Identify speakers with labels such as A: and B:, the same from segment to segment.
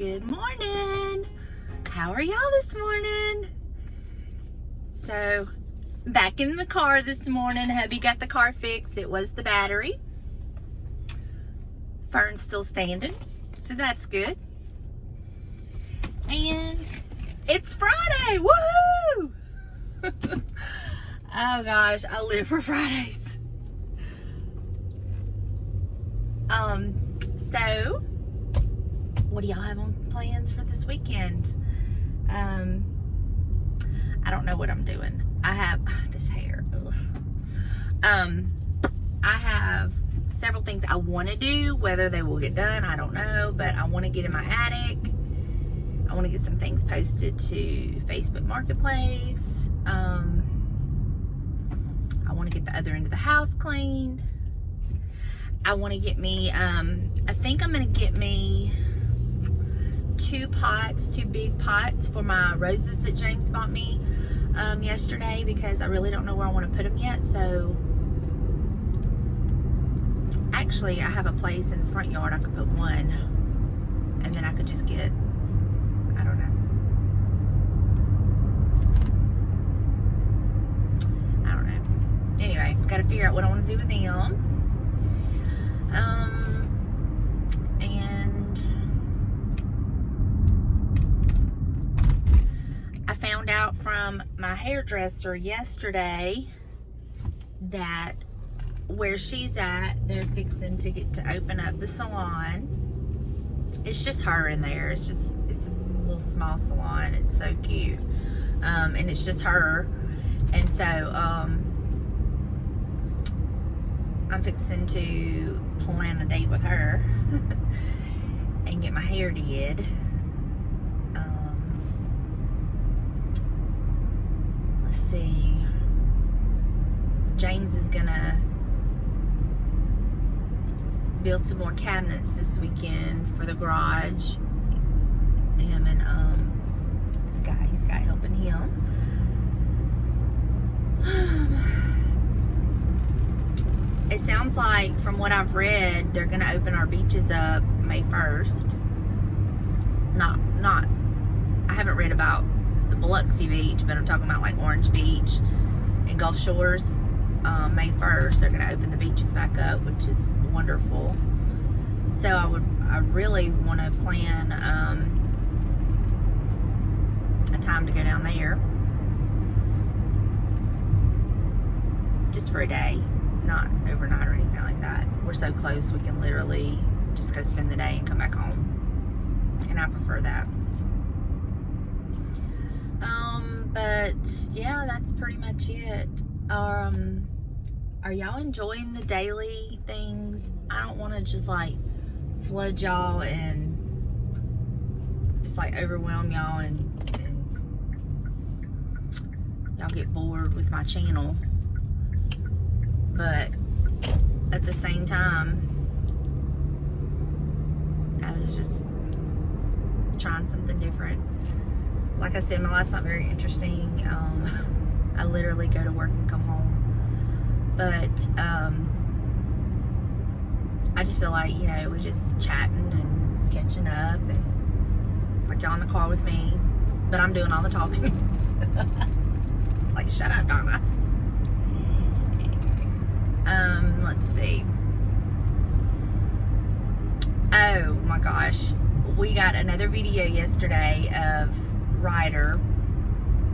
A: Good morning. How are y'all this morning? So, back in the car this morning. Hubby got the car fixed. It was the battery. Fern's still standing, so that's good. And it's Friday. Woohoo! Oh gosh, I live for Fridays. So what do y'all have on plans for this weekend? I don't know what I'm doing. I have this hair. Ugh. I have several things I want to do. Whether they will get done, I don't know. But I want to get in my attic. I want to get some things posted to Facebook Marketplace. I want to get the other end of the house cleaned. I want to get me, I think I'm going to get me two big pots for my roses that James bought me yesterday, because I really don't know where I want to put them yet. So actually I have a place in the front yard I could put one, and then I could just get, I don't know. Anyway, got to figure out what I want to do with them. And I found out from my hairdresser yesterday that where she's at, they're fixing to open up the salon. It's just her in there. It's a little small salon. It's so cute. And it's just her. And so, I'm fixing to plan a date with her and get my hair did. Let's see. James is gonna build some more cabinets this weekend for the garage. Him and the guy he's got helping him. It sounds like, from what I've read, they're going to open our beaches up May 1st. I haven't read about the Biloxi Beach, but I'm talking about like Orange Beach and Gulf Shores. May 1st, they're going to open the beaches back up, which is wonderful. So I really want to plan a time to go down there. Just for a day. Not overnight or anything like that. We're so close we can literally just go spend the day and come back home, and I prefer that. But yeah, that's pretty much it. Are y'all enjoying the daily things? I don't want to just like flood y'all and just like overwhelm y'all and y'all get bored with my channel. But at the same time, I was just trying something different. Like I said, my life's not very interesting. I literally go to work and come home. But I just feel like, we're just chatting and catching up, and like y'all in the car with me. But I'm doing all the talking. Like, shut up, Donna. Let's see. Oh my gosh. We got another video yesterday of Ryder,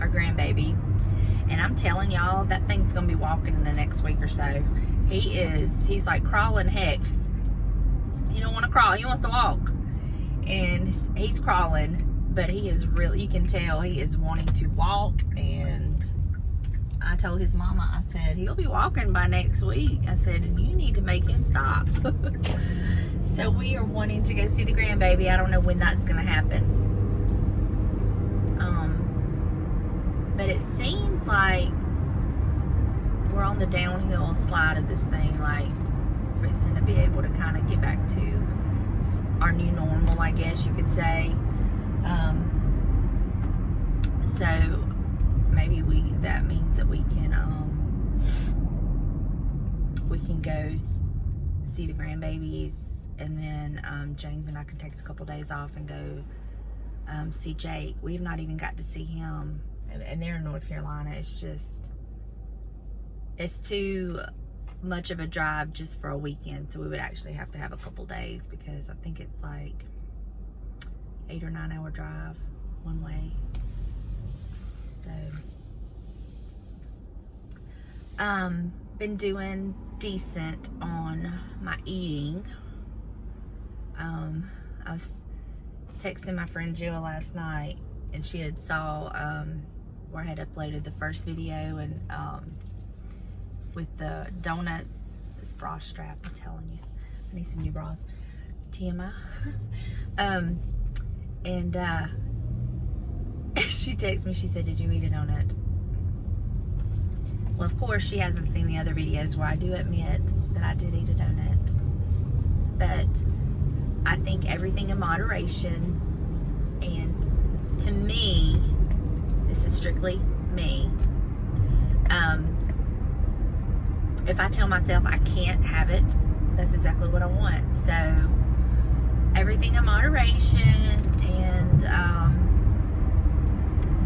A: our grandbaby. And I'm telling y'all, that thing's gonna be walking in the next week or so. He's like crawling heck. He don't want to crawl, he wants to walk. And he's crawling, but he is really, you can tell he is wanting to walk. And I told his mama, I said, he'll be walking by next week. I said, and you need to make him stop. So we are wanting to go see the grandbaby. I don't know when that's going to happen. But it seems like we're on the downhill slide of this thing. Like, fixing to be able to kind of get back to our new normal, I guess you could say. So maybe that means that we can go see the grandbabies and then James and I can take a couple days off and go see Jake. We've not even got to see him, and they're in North Carolina. It's too much of a drive just for a weekend, so we would actually have to have a couple days, because I think it's like 8 or 9 hour drive one way. So been doing decent on my eating. I was texting my friend Jill last night, and she had saw where I had uploaded the first video, and with the donuts, this bra strap, I'm telling you, I need some new bras, TMI. And she texted me, she said, did you eat a donut? Well, of course, she hasn't seen the other videos where I do admit that I did eat a donut. But I think everything in moderation, and to me, this is strictly me, if I tell myself I can't have it, that's exactly what I want. So everything in moderation, and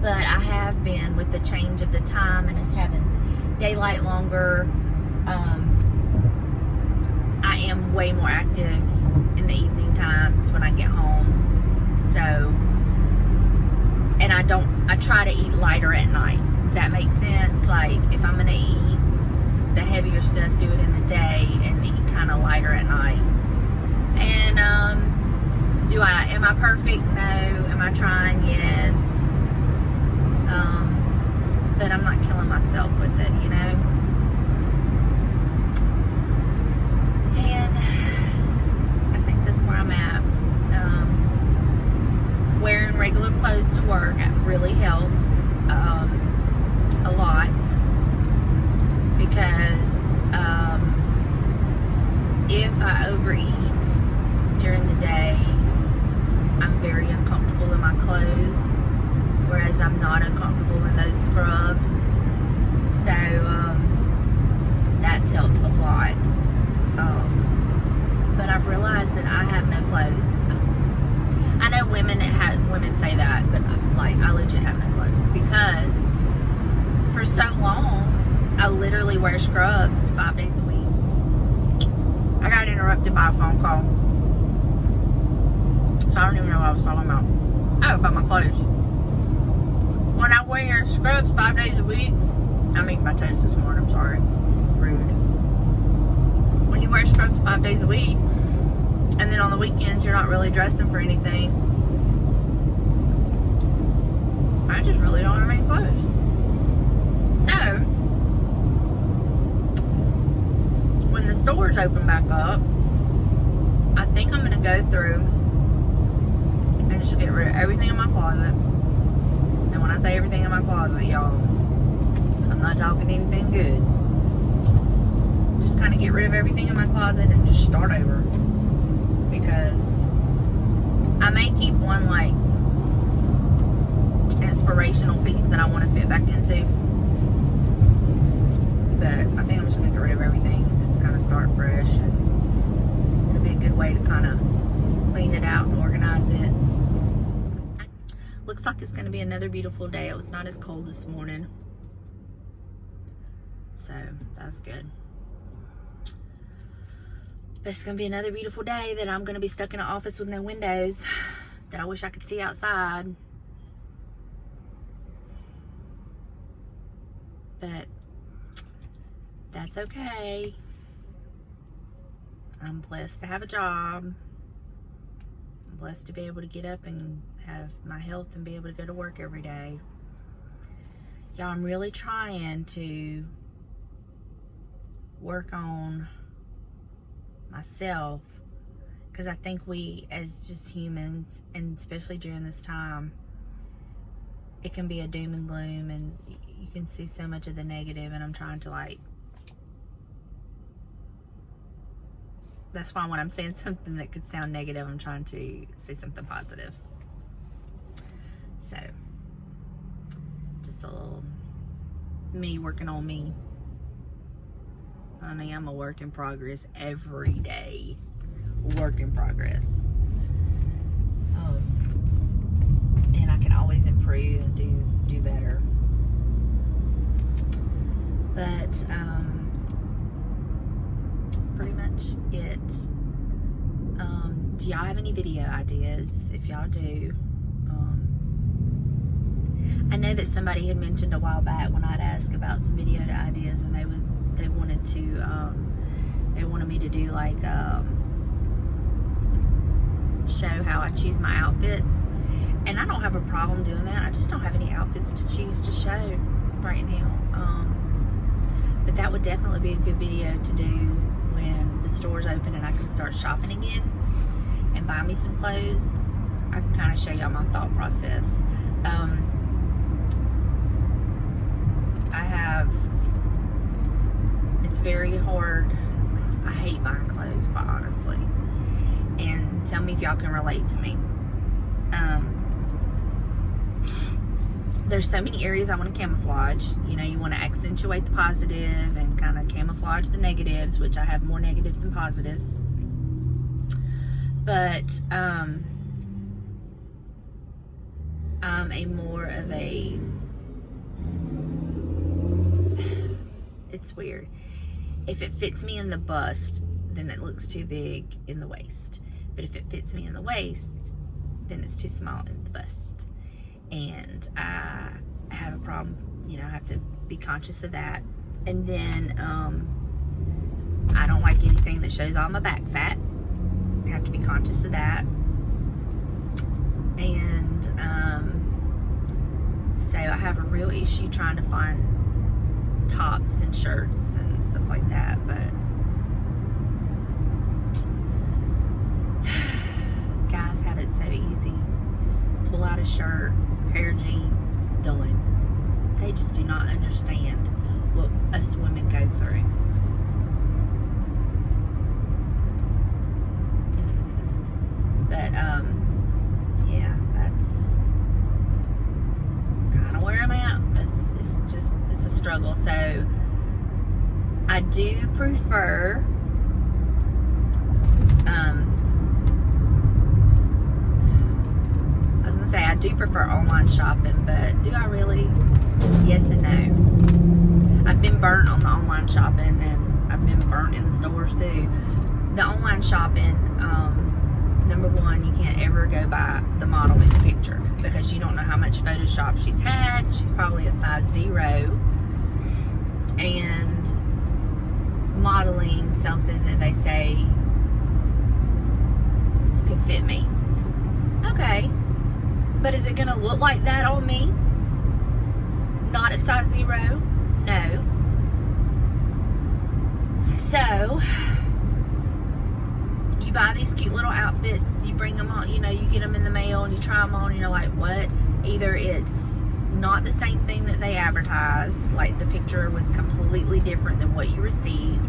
A: but I have been, with the change of the time and us having daylight longer, I am way more active in the evening times when I get home. So, and I try to eat lighter at night. Does that make sense? Like, if I'm gonna eat the heavier stuff, do it in the day, and eat kind of lighter at night. And am I perfect? No. Am I trying? Yes. But I'm not killing myself with it, you know? And I think that's where I'm at. Wearing regular clothes to work really helps a lot, because if I overeat during the day, I'm very uncomfortable in my clothes, whereas I'm not uncomfortable in those scrubs. So that's helped a lot. But I've realized that I have no clothes. I know women say that, but like, I legit have no clothes, because for so long I literally wear scrubs 5 days a week. I got interrupted by a phone call, so I don't even know what I was talking about. Oh, about my clothes. When I wear scrubs 5 days a week, I'm eating my toast this morning, I'm sorry. Rude. When you wear scrubs 5 days a week, and then on the weekends you're not really dressing for anything, I just really don't have any clothes. So, when the stores open back up, I think I'm going to go through and just get rid of everything in my closet. And when I say everything in my closet, y'all, I'm not talking anything good. Just kind of get rid of everything in my closet and just start over. Because I may keep one, like, inspirational piece that I want to fit back into. But I think I'm just going to get rid of everything and just kind of start fresh. And it'll be a good way to kind of clean it out and organize it. Looks like it's going to be another beautiful day. It was not as cold this morning, so that's good. But it's going to be another beautiful day that I'm going to be stuck in an office with no windows that I wish I could see outside. But that's okay. I'm blessed to have a job. I'm blessed to be able to get up and have my health and be able to go to work every day. Y'all, I'm really trying to work on myself, because I think we, as just humans, and especially during this time, it can be a doom and gloom, and you can see so much of the negative, and I'm trying to, like, that's why when I'm saying something that could sound negative, I'm trying to say something positive. So, just a little me working on me. Honey, I'm a work in progress every day. work in progress. And I can always improve and do better. But that's pretty much it. Do y'all have any video ideas? If y'all do, I know that somebody had mentioned a while back when I'd asked about some video ideas, and they wanted me to do like show how I choose my outfits, and I don't have a problem doing that. I just don't have any outfits to choose to show right now. But that would definitely be a good video to do when the store's open and I can start shopping again and buy me some clothes. I can kind of show y'all my thought process. It's very hard. I hate buying clothes, quite honestly. And tell me if y'all can relate to me. There's so many areas I want to camouflage. You know, you want to accentuate the positive and kind of camouflage the negatives, which I have more negatives than positives. But I'm it's weird. If it fits me in the bust, then it looks too big in the waist. But if it fits me in the waist, then it's too small in the bust. And I have a problem, you know, I have to be conscious of that. And then I don't like anything that shows all my back fat. I have to be conscious of that. And so I have a real issue trying to find tops and shirts and stuff like that. But guys have it so easy. Just pull out a shirt, pair of jeans, done. They just do not understand what us women go through. But yeah, that's kind of where I'm at. It's a struggle. So I do prefer I do prefer online shopping, but do I really? Yes and no. I've been burnt on the online shopping, and I've been burnt in the stores too. The online shopping, number one, you can't ever go by the model in the picture because you don't know how much Photoshop she's had. She's probably a size 0 and modeling something that they say could fit me. Okay. But is it going to look like that on me? Not a size 0? No. So, you buy these cute little outfits, you bring them on, you know, you get them in the mail and you try them on and you're like, what? Either it's not the same thing that they advertised, like the picture was completely different than what you received.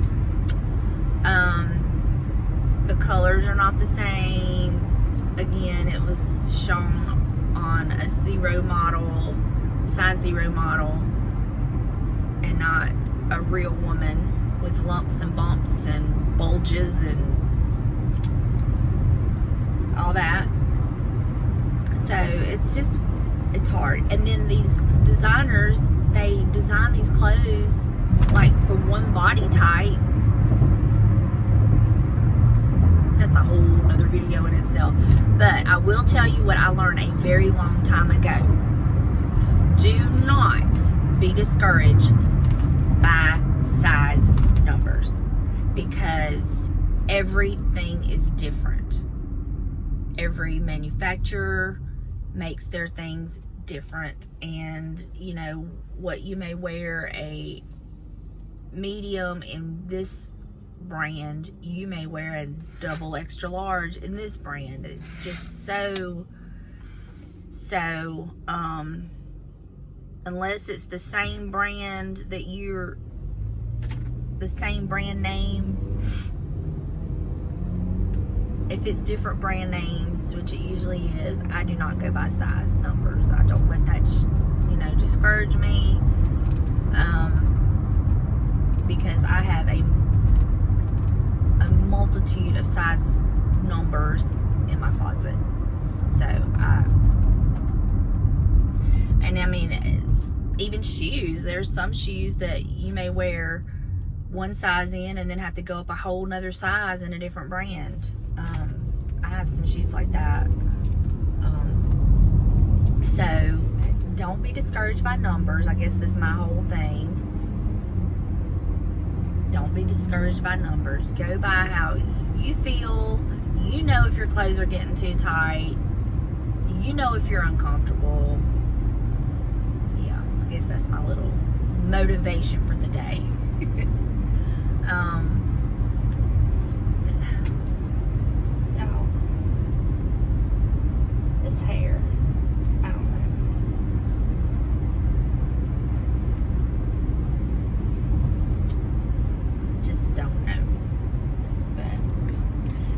A: The colors are not the same. Again, it was shown on a 0 model, size 0 model, and not a real woman with lumps and bumps and bulges and all that. So it's hard. And then these designers, they design these clothes like for one body type. That's a whole nother video in itself. But I will tell you what I learned a very long time ago. Do not be discouraged by size numbers because everything is different. Every manufacturer makes their things different, and you know what, you may wear a medium in this brand, you may wear a double extra large in this brand. It's just so unless it's the same brand that you're the same brand name, if it's different brand names, which it usually is, I do not go by size numbers. I don't let that discourage me, because I have a multitude of size numbers in my closet. So, and I mean, even shoes, there's some shoes that you may wear one size in and then have to go up a whole nother size in a different brand. I have some shoes like that. So don't be discouraged by numbers. I guess that's my whole thing. Don't be discouraged by numbers. Go by how you feel. You know if your clothes are getting too tight. You know if you're uncomfortable. Yeah, I guess that's my little motivation for the day. Y'all, this hair, I don't know. Just don't know. But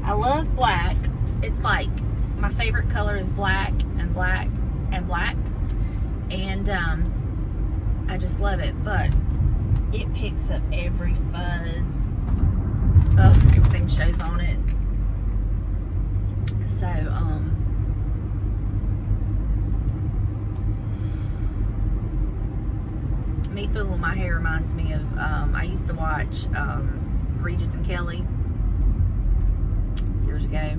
A: I love black. It's like my favorite color is black and black and black. And I just love it. But it picks up every fuzz. Oh, everything shows on it. So, me fooling my hair reminds me of, I used to watch Regis and Kelly years ago.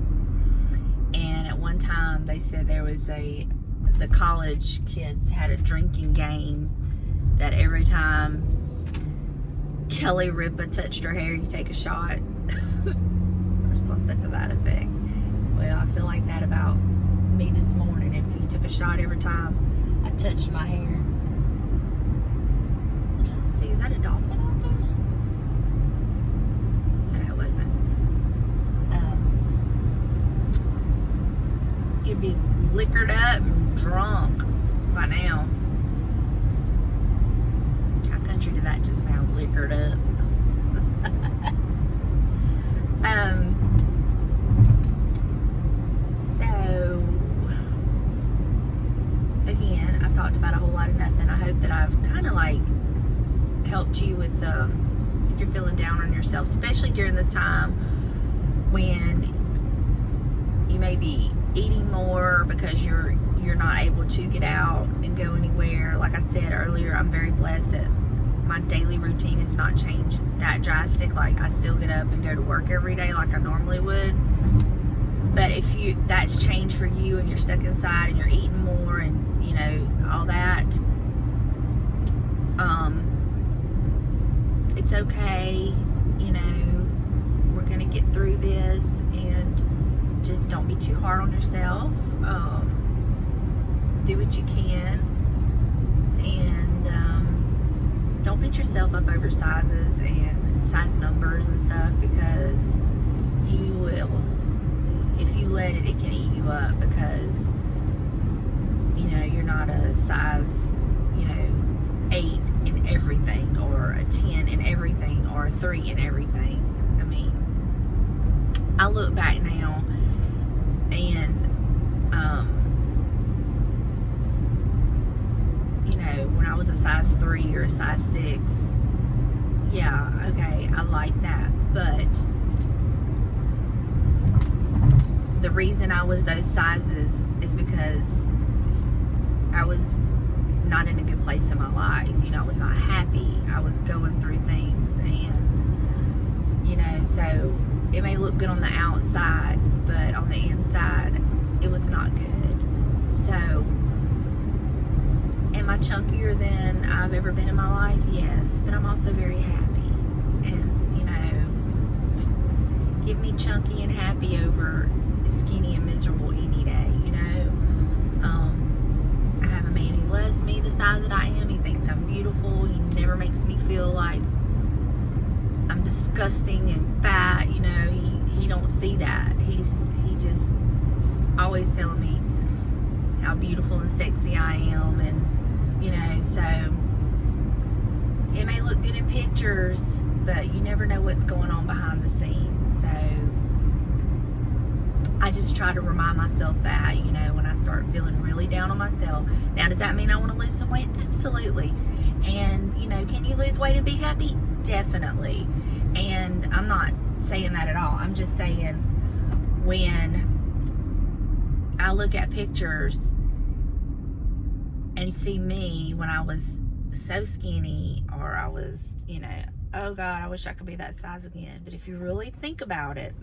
A: And at one time they said there was the college kids had a drinking game that every time Kelly Ripa touched her hair, you take a shot or something to that effect. Well, I feel like that about me this morning. If you took a shot every time I touched my hair. I'm trying to see, is that a dolphin out there? No, it wasn't. You'd be liquored up and drunk by now. How country did that just sound? Liquored up. So again, I've talked about a whole lot of nothing. I hope that I've kind of like helped you with if you're feeling down on yourself, especially during this time when you may be eating more because you're not able to get out and go anywhere. Like I said earlier, I'm very blessed that my daily routine has not changed that drastic. Like, I still get up and go to work every day like I normally would. But if that's changed for you and you're stuck inside and you're eating more and, you know, all that, it's okay. You know, we're going to get through this, and just don't be too hard on yourself. Do what you can, and don't beat yourself up over sizes and size numbers and stuff, because you will, if you let it, it can eat you up, because, you know, you're not a size, you know, 8 in everything, or a 10 in everything, or a 3 in everything. I mean, I look back now, and you know, when I was a size 3 or a size 6, yeah, okay, I like that. But the reason I was those sizes is because I was not in a good place in my life. You know, I was not happy. I was going through things, and, you know, so it may look good on the outside, but on the inside, it was not good. So, am I chunkier than I've ever been in my life? Yes, but I'm also very happy. And, you know, give me chunky and happy over skinny and miserable any day, you know. I have a man who loves me the size that I am. He thinks I'm beautiful. He never makes me feel like I'm disgusting and fat, you know. He don't see that. He just always telling me how beautiful and sexy I am, and, you know, so it may look good in pictures, but you never know what's going on behind the scenes. So I just try to remind myself that, you know, when I start feeling really down on myself. Now, does that mean I want to lose some weight? Absolutely. And, you know, can you lose weight and be happy? Definitely. And I'm not saying that at all. I'm just saying, when I look at pictures and see me when I was so skinny, or I was, you know, oh God, I wish I could be that size again. But if you really think about it,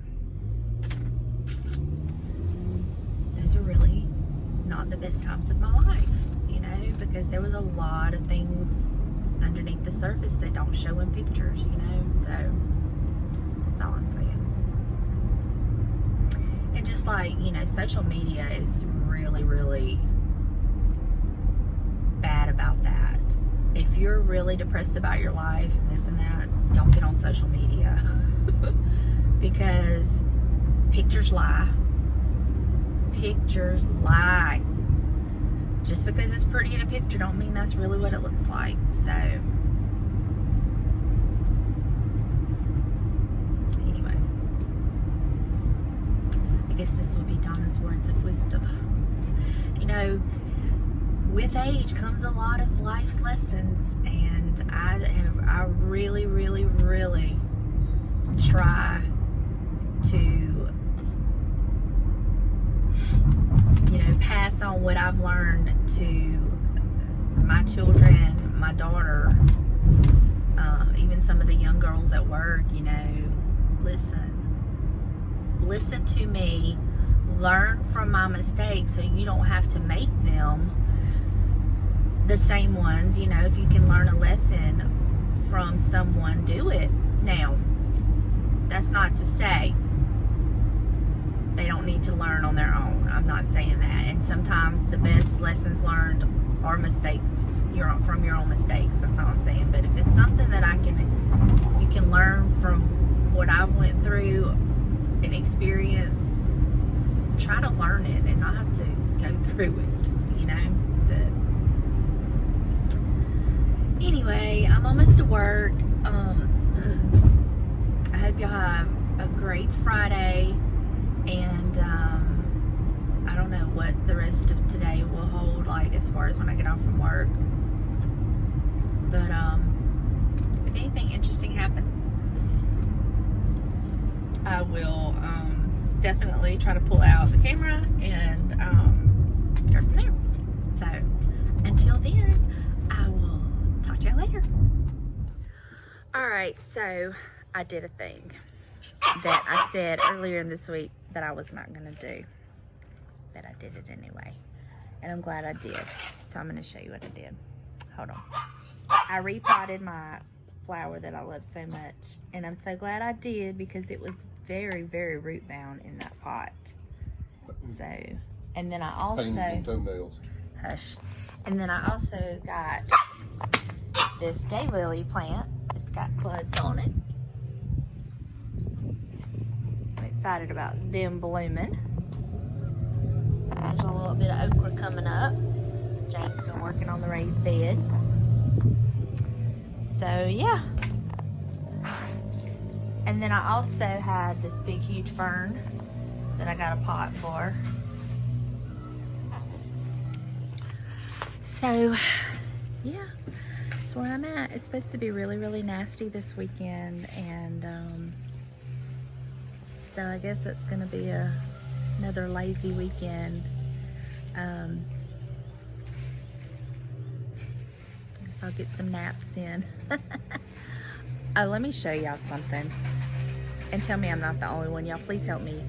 A: those are really not the best times of my life, you know, because there was a lot of things underneath the surface that don't show in pictures, you know. So that's all I'm saying. And just like, you know, social media is really, really bad about that. If you're really depressed about your life and this and that, don't get on social media. Because pictures lie. Pictures lie. Just because it's pretty in a picture don't mean that's really what it looks like. So anyway, I guess this would be Donna's words of wisdom. You know, with age comes a lot of life's lessons, and I really, really, really try to, you know, pass on what I've learned to my children, my daughter, even some of the young girls at work. You know, listen to me, learn from my mistakes so you don't have to make them the same ones. You know, if you can learn a lesson from someone, do it. Now, that's not to say they don't need to learn on their own. I'm not saying that. And sometimes the best lessons learned are from your own mistakes. That's all I'm saying. But if it's something that you can learn from what I went through and experience, try to learn it and not have to go through it, you know. But anyway, I'm almost to work. I hope y'all have a great Friday, and I don't know what the rest of today will hold, like as far as when I get off from work. But if anything interesting happens, I will definitely try to pull out the camera and go from there. So until then, I will talk to you later. Alright, so I did a thing that I said earlier in this week that I was not going to do. But I did it anyway. And I'm glad I did. So I'm going to show you what I did. Hold on. I repotted my flower that I love so much. And I'm so glad I did, because it was very, very root bound in that pot. So, and then I also... Hush. And then I also got this daylily plant. It's got buds on it. I'm excited about them blooming. There's a little bit of okra coming up. James has been working on the raised bed. So yeah. And then I also had this big huge fern that I got a pot for. So yeah, that's where I'm at. It's supposed to be really, really nasty this weekend, and so I guess it's gonna be another lazy weekend. I guess I'll get some naps in. Oh, let me show y'all something, and tell me I'm not the only one. Y'all please help me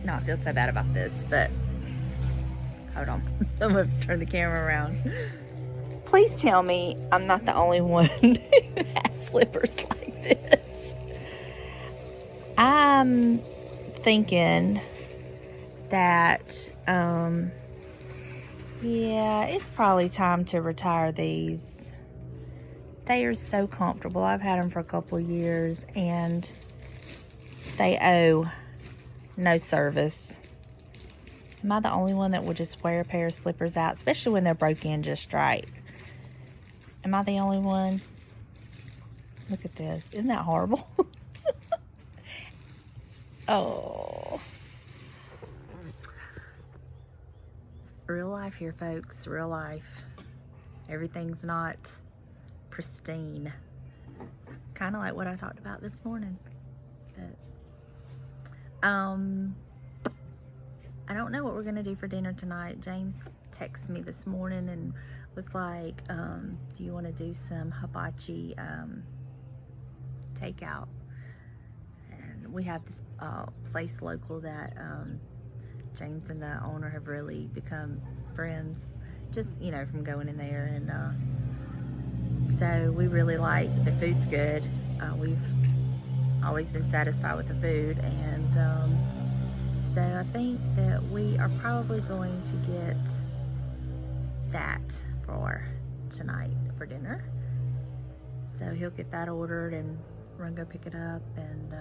A: not feel so bad about this. But hold on, I'm gonna turn the camera around. Please tell me I'm not the only one who has slippers like this. I'm thinking that, yeah, it's probably time to retire these. They are so comfortable. I've had them for a couple of years, and they owe no service. Am I the only one that would just wear a pair of slippers out, especially when they're broke in just right? Am I the only one? Look at this. Isn't that horrible? Oh. Real life here, folks. Real life. Everything's not pristine. Kind of like what I talked about this morning. But I don't know what we're gonna do for dinner tonight. James texted me this morning and was like, do you want to do some hibachi takeout? And we have this place local that James and the owner have really become friends, just, you know, from going in there. And so we really like, the food's good. We've always been satisfied with the food, and so I think that we are probably going to get that for tonight for dinner. So he'll get that ordered and we're gonna go pick it up. And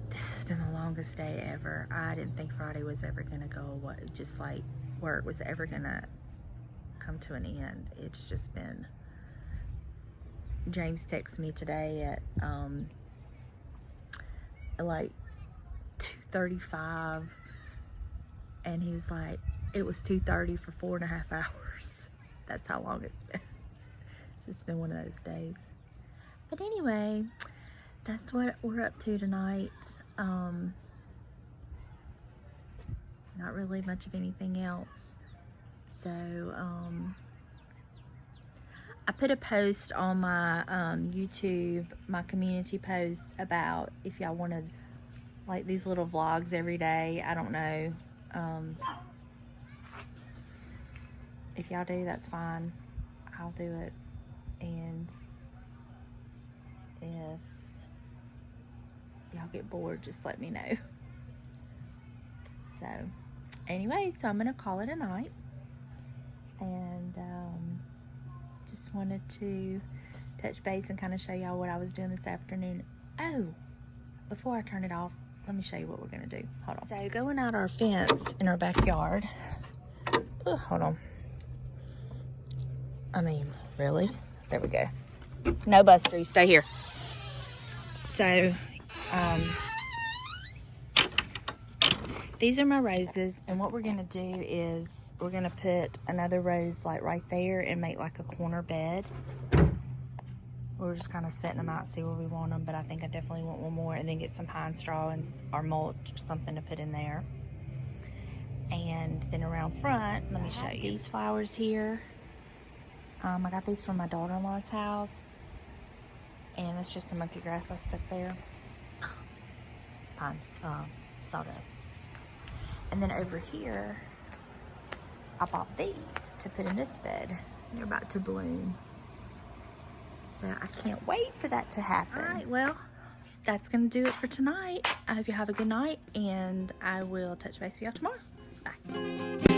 A: this has been the longest day ever. I didn't think Friday was ever gonna go, just like work was ever gonna come to an end. It's just been, James texted me today at like 2:35, and he was like, it was 2:30 for 4.5 hours. That's how long it's been. It's just been one of those days. But anyway, that's what we're up to tonight. Not really much of anything else. So I put a post on my YouTube, my community post, about if y'all wanted like these little vlogs every day. I don't know. If y'all do, that's fine. I'll do it. And if y'all get bored, just let me know. So anyway, so I'm gonna call it a night. And just wanted to touch base and kind of show y'all what I was doing this afternoon. Oh, before I turn it off, let me show you what we're gonna do. Hold on. So going out our fence in our backyard. Oh, hold on. I mean, really? There we go. No busters, stay here. So, these are my roses, and what we're gonna do is we're gonna put another rose like right there and make like a corner bed. We're just kind of setting them out, see where we want them, but I think I definitely want one more, and then get some pine straw and or mulch, something to put in there. And then around front, let me show you these flowers here. I got these from my daughter-in-law's house, and it's just some monkey grass I stuck there. Pine sawdust. And then over here, I bought these to put in this bed. They're about to bloom. So I can't wait for that to happen. All right, well, that's gonna do it for tonight. I hope you have a good night, and I will touch base with y'all tomorrow. Bye.